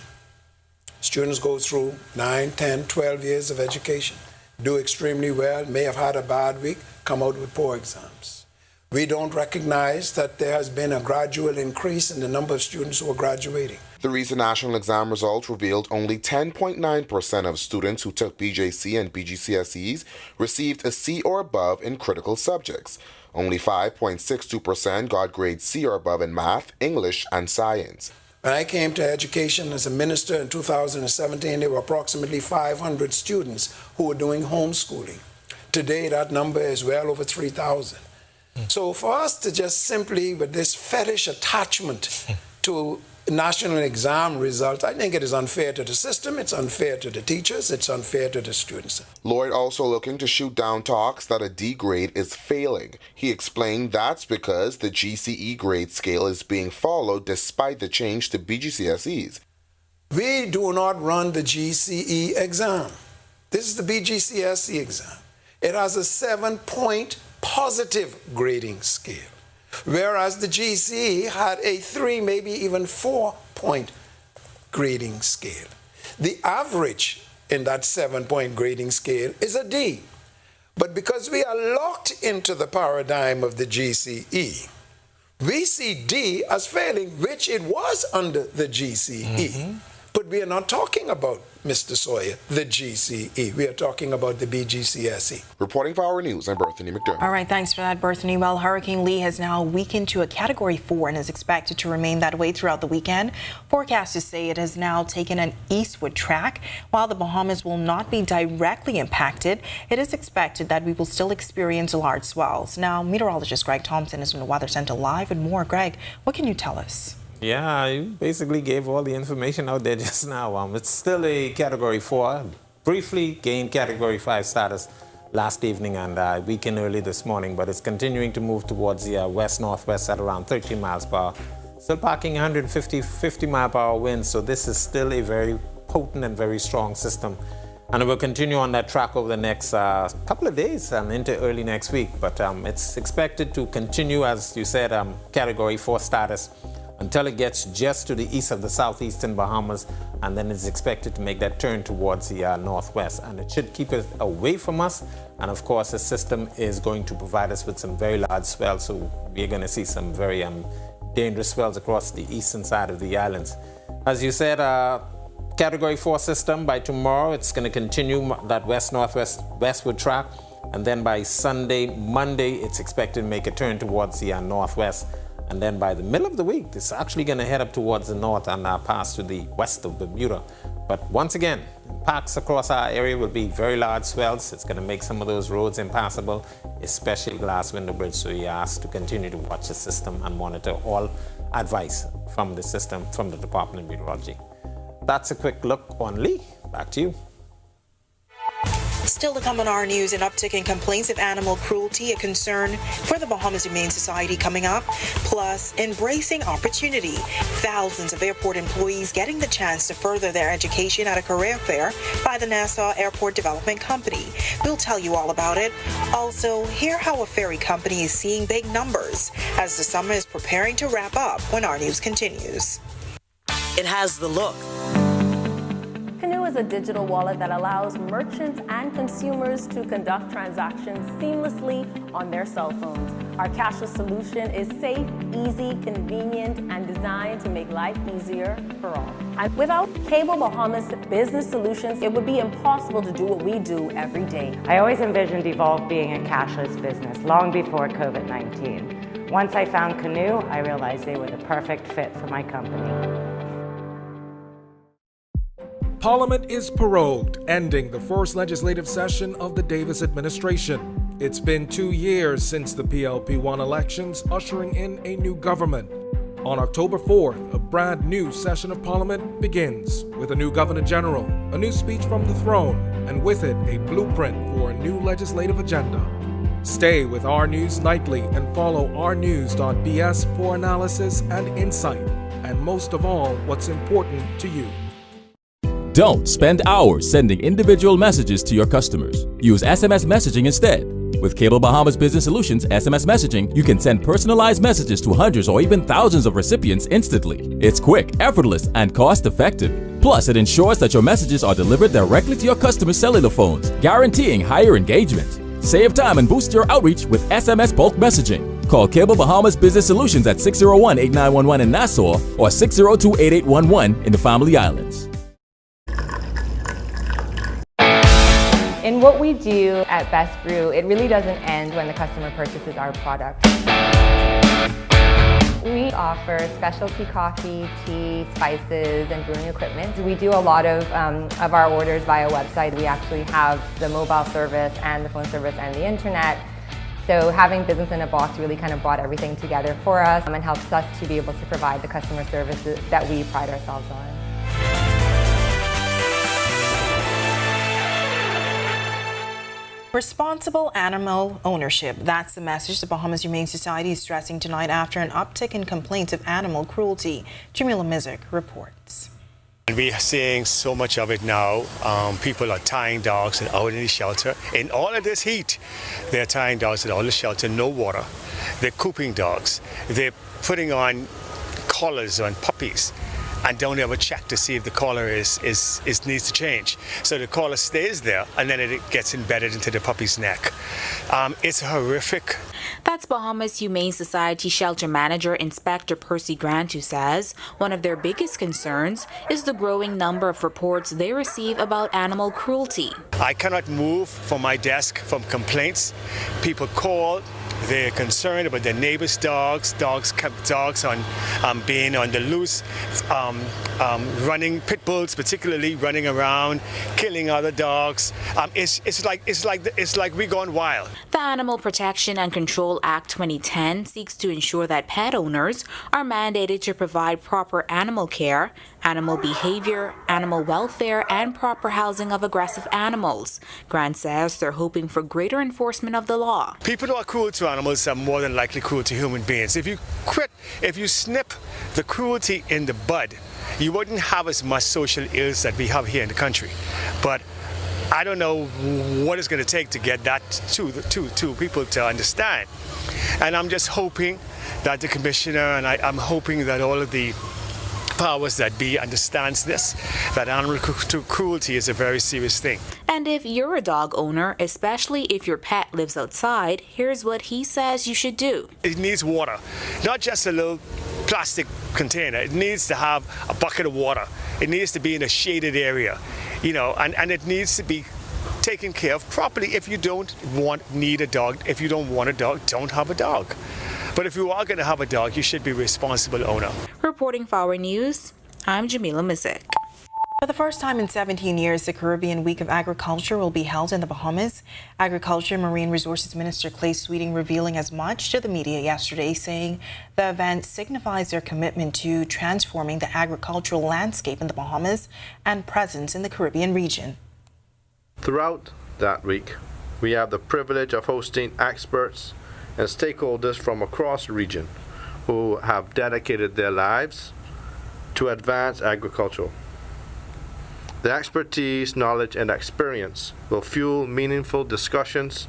C: Students go through 9, 10, 12 years of education, do extremely well, may have had a bad week, come out with poor exams. We don't recognize that there has been a gradual increase in the number of students who are graduating.
N: The recent national exam results revealed only 10.9% of students who took BJC and BGCSEs received a C or above in critical subjects. Only 5.62% got grades C or above in math, English, and science.
C: When I came to education as a minister in 2017, there were approximately 500 students who were doing homeschooling. Today, that number is well over 3,000. So for us to just simply, with this fetish attachment to national exam results, I think it is unfair to the system, it's unfair to the teachers, it's unfair to the students.
N: Lloyd also looking to shoot down talks that a D grade is failing. He explained that's because the GCE grade scale is being followed despite the change to BGCSEs.
C: We do not run the GCE exam. This is the BGCSE exam. It has a 7-point positive grading scale, whereas the GCE had a 3, maybe even 4-point grading scale. The average in that 7-point grading scale is a D. But because we are locked into the paradigm of the GCE, we see D as failing, which it was under the GCE. But we are not talking about, Mr. Sawyer, the GCE. We are talking about the BGCSE.
N: Reporting for Our News, I'm Berthany McDermott.
R: All right, thanks for that, Berthany. Well, Hurricane Lee has now weakened to a Category 4 and is expected to remain that way throughout the weekend. Forecasters say it has now taken an eastward track. While the Bahamas will not be directly impacted, it is expected that we will still experience large swells. Now, meteorologist Greg Thompson is from the Weather Center live with more. Greg, what can you tell us?
H: Yeah, you basically gave all the information out there just now. It's still a Category 4. Briefly gained Category 5 status last evening and weakened early this morning, but it's continuing to move towards the west-northwest at around 13 miles per hour. Still packing 50 mile per hour winds, so this is still a very potent and very strong system. And it will continue on that track over the next couple of days and into early next week. But it's expected to continue, as you said, Category 4 status until it gets just to the east of the southeastern Bahamas, and then it's expected to make that turn towards the northwest, and it should keep it away from us. And of course, the system is going to provide us with some very large swells, so we're going to see some very dangerous swells across the eastern side of the islands. As you said, Category 4 system, by tomorrow it's going to continue that west-northwest westward track, and then by Monday it's expected to make a turn towards the northwest. And then by the middle of the week, it's actually going to head up towards the north and pass to the west of Bermuda. But once again, impacts across our area will be very large swells. It's going to make some of those roads impassable, especially Glass Window Bridge. So you are asked to continue to watch the system and monitor all advice from the system, from the Department of Meteorology. That's a quick look on Lee. Back to you.
R: Still to come on Our News, an uptick in complaints of animal cruelty, a concern for the Bahamas Humane Society coming up, plus embracing opportunity. Thousands of airport employees getting the chance to further their education at a career fair by the Nassau Airport Development Company. We'll tell you all about it. Also, hear how a ferry company is seeing big numbers as the summer is preparing to wrap up when Our News continues. It has the look.
E: Canoe is a digital wallet that allows merchants and consumers to conduct transactions seamlessly on their cell phones. Our cashless solution is safe, easy, convenient, and designed to make life easier for all. And without Cable Bahamas Business Solutions, it would be impossible to do what we do every day.
F: I always envisioned Evolve being a cashless business long before COVID-19. Once I found Canoe, I realized they were the perfect fit for my company.
G: Parliament is prorogued, ending the first legislative session of the Davis administration. It's been 2 years since the PLP1 elections, ushering in a new government. On October 4th, a brand new session of Parliament begins with a new Governor General, a new speech from the throne, and with it a blueprint for a new legislative agenda. Stay with Our News Nightly and follow ournews.bs for analysis and insight, and most of all, what's important to you.
D: Don't spend hours sending individual messages to your customers. Use SMS messaging instead. With Cable Bahamas Business Solutions SMS messaging, you can send personalized messages to hundreds or even thousands of recipients instantly. It's quick, effortless, and cost-effective. Plus, it ensures that your messages are delivered directly to your customers' cellular phones, guaranteeing higher engagement. Save time and boost your outreach with SMS bulk messaging. Call Cable Bahamas Business Solutions at 601-8911 in Nassau or 602-8811 in the Family Islands.
I: In what we do at Best Brew, it really doesn't end when the customer purchases our product. We offer specialty coffee, tea, spices, and brewing equipment. We do a lot of our orders via website. We actually have the mobile service and the phone service and the internet. So having business in a box really kind of brought everything together for us and helps us to be able to provide the customer services that we pride ourselves on.
R: Responsible animal ownership. That's the message the Bahamas Humane Society is stressing tonight after an uptick in complaints of animal cruelty. Jamila Mizik reports.
J: We are seeing so much of it now. People are tying dogs out in the shelter. In all of this heat, they're tying dogs out in the shelter, no water. They're cooping dogs. They're putting on collars on puppies. and don't ever check to see if the collar is needs to change. So the collar stays there, and then it gets embedded into the puppy's neck. It's horrific.
K: That's Bahamas Humane Society shelter manager Inspector Percy Grant, who says one of their biggest concerns is the growing number of reports they receive about animal cruelty.
J: I cannot move from my desk from complaints. People call. They're concerned about their neighbors' dogs on being on the loose, running, pit bulls particularly running around, killing other dogs. It's like we're going wild.
K: The Animal Protection and Control Act 2010 seeks to ensure that pet owners are mandated to provide proper animal care, animal behavior, animal welfare, and proper housing of aggressive animals. Grant says they're hoping for greater enforcement of the law.
J: People who are cruel to animals are more than likely cruel to human beings. If you snip the cruelty in the bud, you wouldn't have as much social ills that we have here in the country. But I don't know what it's going to take to get that to people to understand. And I'm just hoping that the commissioner, and I'm hoping that all of the powers that be understands this, that animal cruelty is a very serious thing.
K: And if you're a dog owner, especially if your pet lives outside, here's what he says you should do.
J: It needs water, not just a little plastic container. It needs to have a bucket of water. It needs to be in a shaded area, and it needs to be taken care of properly. If you don't want a dog, don't have a dog. But if you are going to have a dog, you should be a responsible owner.
K: Reporting for Our News, I'm Jamila Mizik.
R: For the first time in 17 years, the Caribbean Week of Agriculture will be held in the Bahamas. Agriculture and Marine Resources Minister Clay Sweeting revealing as much to the media yesterday, saying the event signifies their commitment to transforming the agricultural landscape in the Bahamas and presence in the Caribbean region.
L: Throughout that week, we have the privilege of hosting experts and stakeholders from across the region who have dedicated their lives to advance agriculture. The expertise, knowledge, and experience will fuel meaningful discussions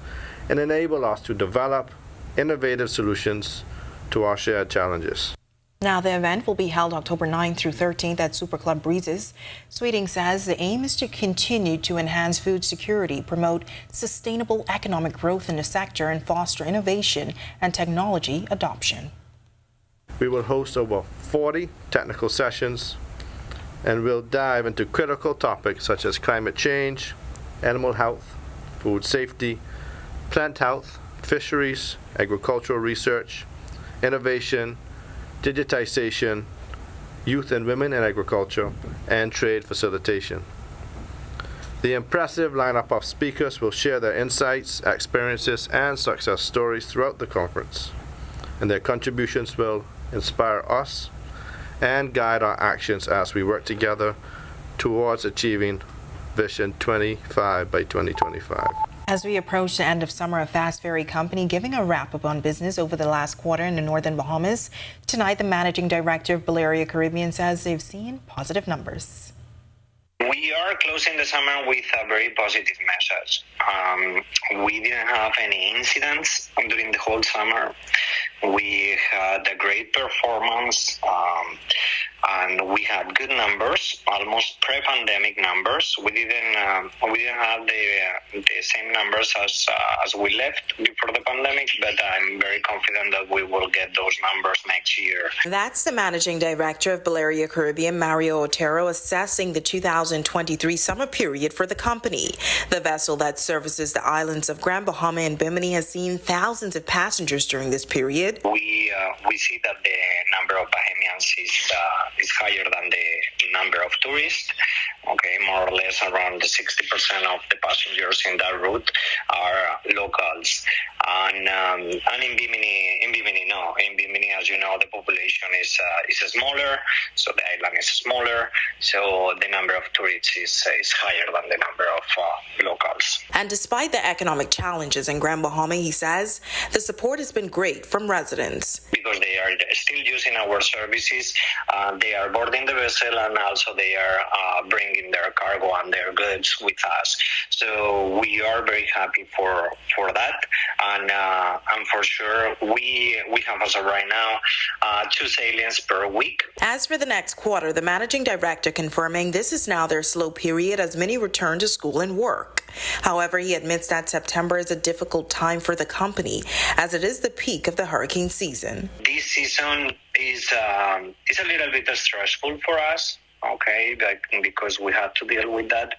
L: and enable us to develop innovative solutions to our shared challenges.
R: Now, the event will be held October 9th through 13th at Super Club Breezes. Sweeting says the aim is to continue to enhance food security, promote sustainable economic growth in the sector, and foster innovation and technology adoption.
L: We will host over 40 technical sessions and will dive into critical topics such as climate change, animal health, food safety, plant health, fisheries, agricultural research, innovation, digitization, youth and women in agriculture, and trade facilitation. The impressive lineup of speakers will share their insights, experiences, and success stories throughout the conference, and their contributions will inspire us and guide our actions as we work together towards achieving Vision 25 by 2025.
R: As we approach the end of summer, a fast ferry company giving a wrap-up on business over the last quarter in the northern Bahamas. Tonight, the managing director of Balearia Caribbean says they've seen positive numbers.
M: We are closing the summer with a very positive message. We didn't have any incidents during the whole summer. We had a great performance, and we had good numbers, almost pre-pandemic numbers. We didn't have the same numbers as we left before the pandemic, but I'm very confident that we will get those numbers next year.
R: That's the managing director of Balearia Caribbean, Mario Otero, assessing the 2023 summer period for the company. The vessel that services the islands of Grand Bahama and Bimini has seen thousands of passengers during this period.
M: We see that the number of Bahamians is higher than the number of tourists. Okay, more or less around 60% of the passengers in that route are locals. And in Bimini, as you know, the population is smaller, so the island is smaller, so the number of tourists is higher than the number of locals.
R: And despite the economic challenges in Grand Bahama, he says the support has been great from residents.
M: Because they are still using our services, they are boarding the vessel, and also they are bringing their cargo and their goods with us. So we are very happy for that, and for sure we have as of right now 2 sailings per week.
R: As for the next quarter, the managing director confirming this is now their slow period as many return to school and work. However, he admits that September is a difficult time for the company as it is the peak of the hurricane season.
M: This season is a little bit stressful for us. Okay, because we have to deal with that.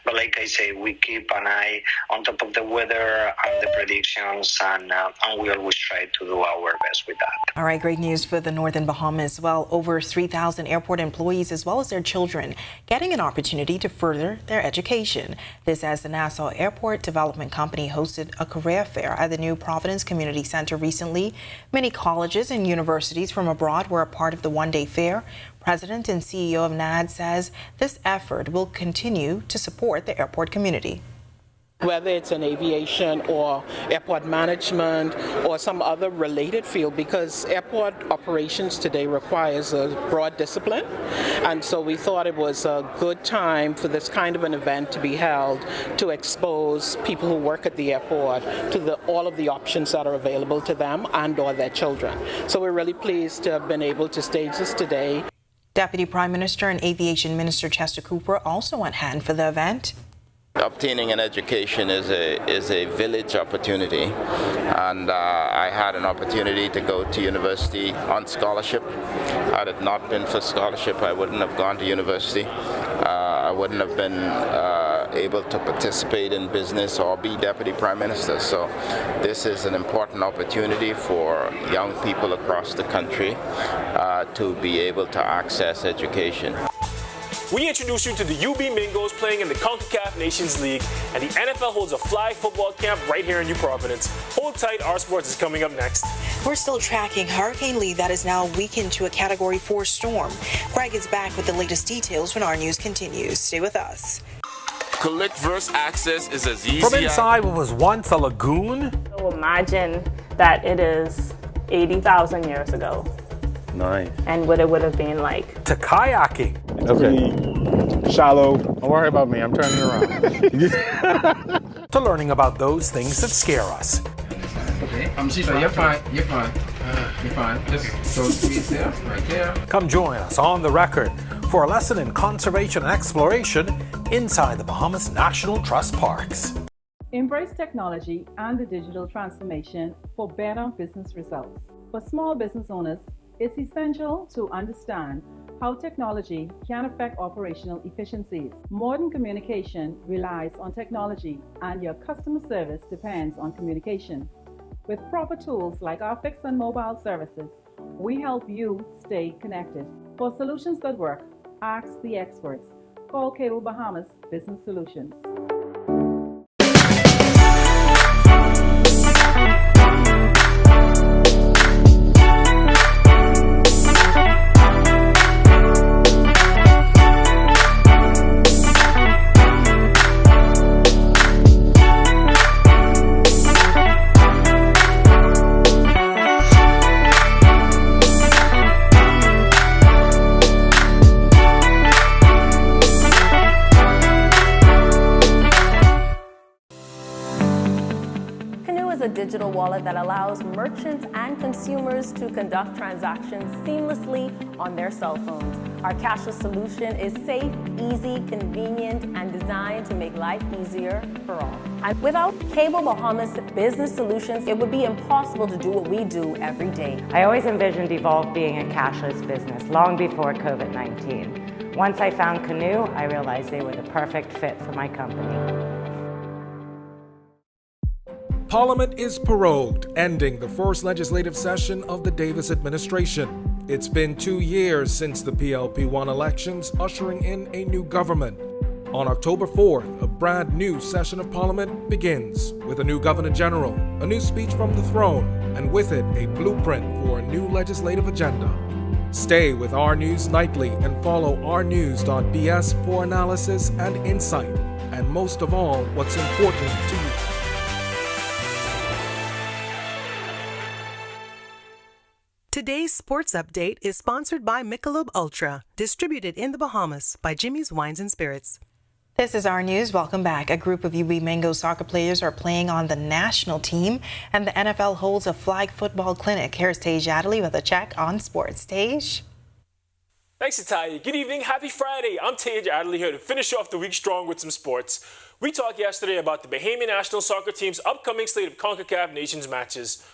M: But like I say, we keep an eye on top of the weather and the predictions, and we always try to do our best with that.
R: All right, great news for the Northern Bahamas. Well, over 3,000 airport employees as well as their children getting an opportunity to further their education. This as the Nassau Airport Development Company hosted a career fair at the New Providence Community Center recently. Many colleges and universities from abroad were a part of the one-day fair. President and CEO of NAD says this effort will continue to support the airport community.
A: Whether it's in aviation or airport management or some other related field, because airport operations today requires a broad discipline. And so we thought it was a good time for this kind of an event to be held to expose people who work at the airport to all of the options that are available to them and or their children. So we're really pleased to have been able to stage this today.
R: Deputy Prime Minister and Aviation Minister Chester Cooper also on hand for the event.
O: Obtaining an education is a village opportunity, and I had an opportunity to go to university on scholarship. Had it not been for scholarship, I wouldn't have gone to university. I wouldn't have been able to participate in business or be Deputy Prime Minister. So this is an important opportunity for young people across the country to be able to access education.
P: We introduce you to the UB Mingos playing in the CONCACAF Nations League, and the NFL holds a flag football camp right here in New Providence. Hold tight, our sports is coming up next.
R: We're still tracking Hurricane Lee that is now weakened to a Category 4 storm. Greg is back with the latest details when our news continues. Stay with us.
Q: Collect verse access is as easy
U: From inside what was once a lagoon.
V: So imagine that it is 80,000 years ago.
W: Nice.
V: And what it would have been like.
U: To kayaking.
W: Okay. Shallow. Don't worry about me. I'm turning around.
U: To learning about those things that scare us.
X: Okay. So you're fine. You're fine. You're fine. Just throw the squeeze there, right there.
U: Come join us on the record for a lesson in conservation and exploration inside the Bahamas National Trust Parks.
S: Embrace technology and the digital transformation for better business results. For small business owners, it's essential to understand how technology can affect operational efficiencies. Modern communication relies on technology, and your customer service depends on communication. With proper tools like our fixed and mobile services, we help you stay connected. For solutions that work, ask the experts. Call Cable Bahamas Business Solutions.
E: A digital wallet that allows merchants and consumers to conduct transactions seamlessly on their cell phones. Our cashless solution is safe, easy, convenient, and designed to make life easier for all. And without Cable Bahamas Business Solutions, it would be impossible to do what we do every day.
F: I always envisioned Evolve being a cashless business long before COVID-19. Once I found Canoe, I realized they were the perfect fit for my company.
G: Parliament is prorogued, ending the first legislative session of the Davis administration. It's been 2 years since the PLP-1 elections, ushering in a new government. On October 4th, a brand new session of Parliament begins with a new Governor General, a new speech from the throne, and with it, a blueprint for a new legislative agenda. Stay with Our News Nightly and follow ournews.bs for analysis and insight, and most of all, what's important to you.
Z: Today's sports update is sponsored by Michelob Ultra, distributed in the Bahamas by Jimmy's Wines and Spirits.
R: This is our news. Welcome back. A group of UB Mingo soccer players are playing on the national team, and the NFL holds a flag football clinic. Here's Tej Adderley with a check on sports. Tej?
P: Thanks, Natalia. Good evening. Happy Friday. I'm Tej Adderley here to finish off the week strong with some sports. We talked yesterday about the Bahamian national soccer team's upcoming slate of CONCACAF Nations matches.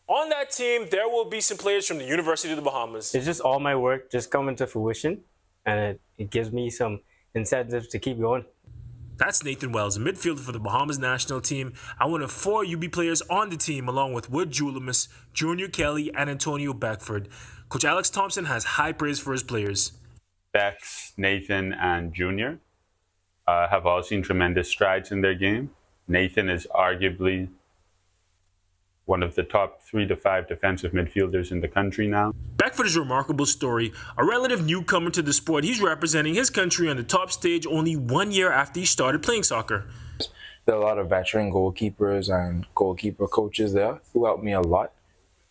P: On that team, there will be some players from the University of the Bahamas.
B: It's just all my work just coming to fruition, and it gives me some incentives to keep going.
P: That's Nathan Wells, a midfielder for the Bahamas national team, and one of 4 UB players on the team, along with Wood Julimus, Junior Kelly, and Antonio Beckford. Coach Alex Thompson has high praise for his players.
C: Bex, Nathan, and Junior have all seen tremendous strides in their game. Nathan is arguably one of the top 3 to 5 defensive midfielders in the country now.
P: Beckford is a remarkable story. A relative newcomer to the sport, he's representing his country on the top stage only 1 year after he started playing soccer.
H: There are a lot of veteran goalkeepers and goalkeeper coaches there who helped me a lot,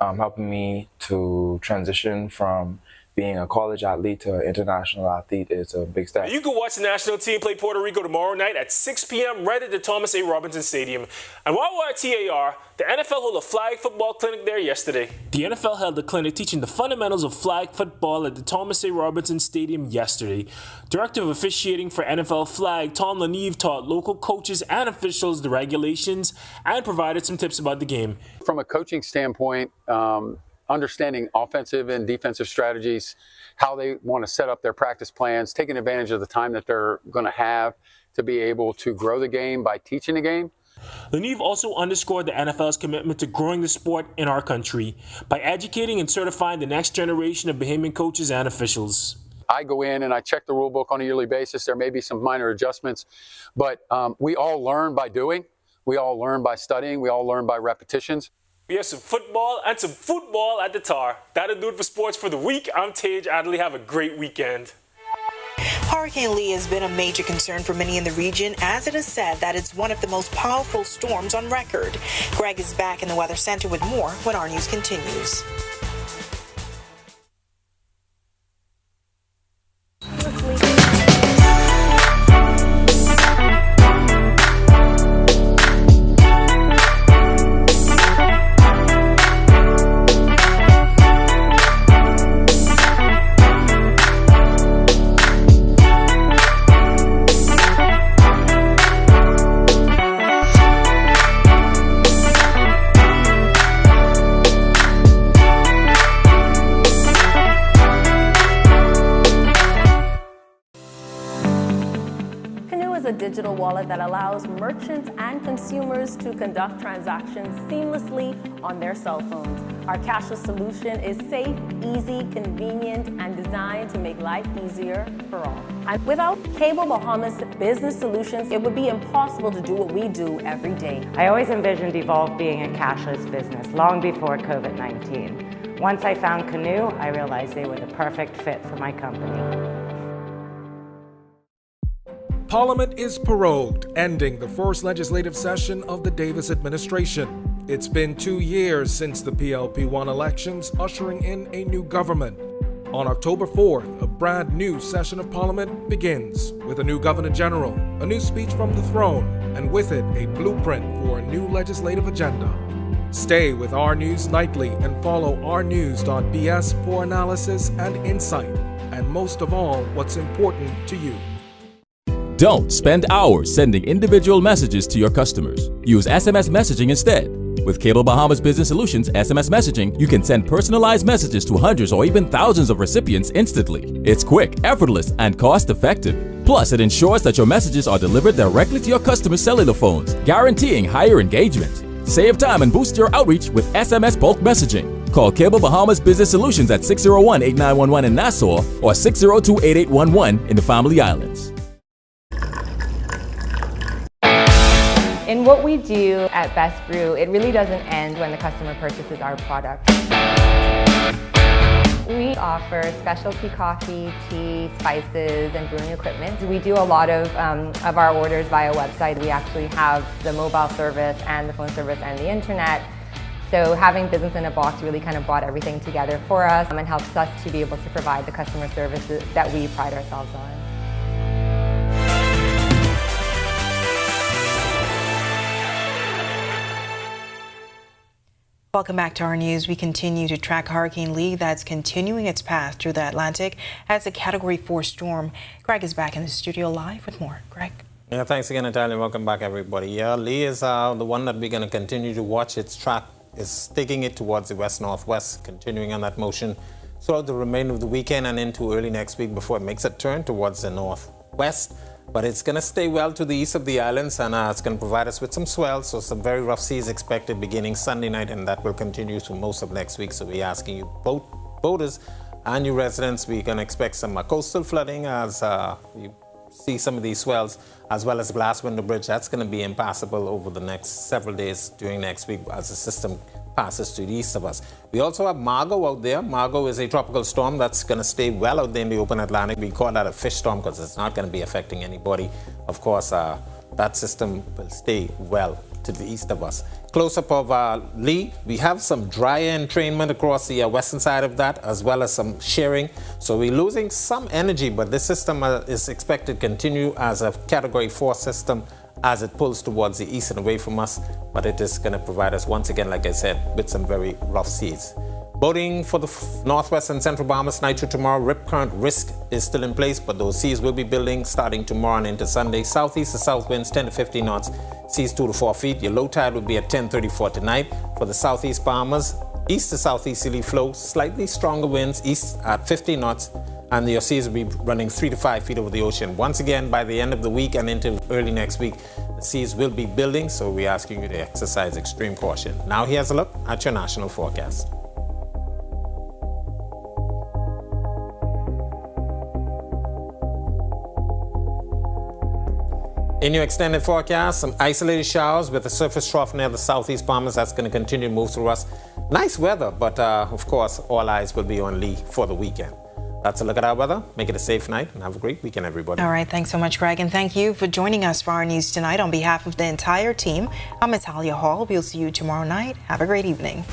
H: helping me to transition from being a college athlete to an international athlete is a big step.
P: You can watch the national team play Puerto Rico tomorrow night at 6 p.m. right at the Thomas A. Robinson Stadium. And while we're at TAR, the NFL held a flag football clinic there yesterday. The NFL held a clinic teaching the fundamentals of flag football at the Thomas A. Robinson Stadium yesterday. Director of Officiating for NFL Flag, Tom Lanieve, taught local coaches and officials the regulations and provided some tips about the game.
N: From a coaching standpoint, understanding offensive and defensive strategies, how they want to set up their practice plans, taking advantage of the time that they're going to have to be able to grow the game by teaching the game.
P: Lanieve also underscored the NFL's commitment to growing the sport in our country by educating and certifying the next generation of Bahamian coaches and officials.
N: I go in and I check the rule book on a yearly basis. There may be some minor adjustments, but we all learn by doing. We all learn by studying. We all learn by repetitions.
P: We have some football and some football at the TAR. That'll do it for sports for the week. I'm Tej Adderley. Have a great weekend.
R: Hurricane Lee has been a major concern for many in the region, as it is said that it's one of the most powerful storms on record. Greg is back in the Weather Center with more when our news continues.
E: Digital wallet that allows merchants and consumers to conduct transactions seamlessly on their cell phones. Our cashless solution is safe, easy, convenient, and designed to make life easier for all. And without Cable Bahamas Business Solutions, it would be impossible to do what we do every day.
F: I always envisioned Evolve being a cashless business long before COVID-19. Once I found Canoe, I realized they were the perfect fit for my company.
G: Parliament is prorogued, ending the first legislative session of the Davis administration. It's been 2 years since the PLP1 elections, ushering in a new government. On October 4th, a brand new session of Parliament begins with a new Governor General, a new speech from the throne, and with it a blueprint for a new legislative agenda. Stay with Our News Nightly and follow ournews.bs for analysis and insight, and most of all, what's important to you.
D: Don't spend hours sending individual messages to your customers. Use SMS messaging instead. With Cable Bahamas Business Solutions SMS messaging, you can send personalized messages to hundreds or even thousands of recipients instantly. It's quick, effortless, and cost-effective. Plus, it ensures that your messages are delivered directly to your customers' cellular phones, guaranteeing higher engagement. Save time and boost your outreach with SMS bulk messaging. Call Cable Bahamas Business Solutions at 601-8911 in Nassau or 602-8811 in the Family Islands.
I: In what we do at Best Brew, it really doesn't end when the customer purchases our product. We offer specialty coffee, tea, spices, and brewing equipment. We do a lot of our orders via website. We actually have the mobile service and the phone service and the internet. So having business in a box really kind of brought everything together for us and helps us to be able to provide the customer services that we pride ourselves on.
R: Welcome back to our news. We continue to track Hurricane Lee that's continuing its path through the Atlantic as a Category 4 storm. Greg is back in the studio live with more. Greg.
U: Yeah, thanks again, Natalia. Welcome back, everybody. Yeah, Lee is the one that we're going to continue to watch. Its track is taking it towards the west-northwest, continuing on that motion throughout the remainder of the weekend and into early next week before it makes a turn towards the northwest. But it's going to stay well to the east of the islands, and it's going to provide us with some swells, so some very rough seas expected beginning Sunday night, and that will continue through most of next week. So we're asking you, boaters and you residents, we're going to expect some coastal flooding as you see some of these swells, as well as the Glass Window Bridge. That's going to be impassable over the next several days during next week as the system passes to the east of us. We also have Margot out there. Margot is a tropical storm that's going to stay well out there in the open Atlantic. We call that a fish storm because it's not going to be affecting anybody. Of course, that system will stay well to the east of us. Close-up of Lee, we have some dry entrainment across the western side of that, as well as some shearing. So we're losing some energy, but this system is expected to continue as a Category 4 system as it pulls towards the east and away from us, but it is going to provide us, once again, like I said, with some very rough seas. Boating for the northwest and central Bahamas tonight to tomorrow. Rip current risk is still in place, but those seas will be building starting tomorrow and into Sunday. Southeast to south winds 10 to 15 knots, seas 2 to 4 feet. Your low tide will be at 10:34 tonight. For the southeast Bahamas, east to southeasterly flow, slightly stronger winds, east at 50 knots, and your seas will be running 3 to 5 feet over the ocean. Once again, by the end of the week and into early next week, the seas will be building, so we're asking you to exercise extreme caution. Now here's a look at your national forecast. In your extended forecast, some isolated showers with a surface trough near the southeast Bahamas. That's going to continue to move through us. Nice weather, but of course, all eyes will be on Lee for the weekend. That's a look at our weather. Make it a safe night and have a great weekend, everybody.
R: All right. Thanks so much, Greg. And thank you for joining us for our news tonight. On behalf of the entire team, I'm Natalia Hall. We'll see you tomorrow night. Have a great evening.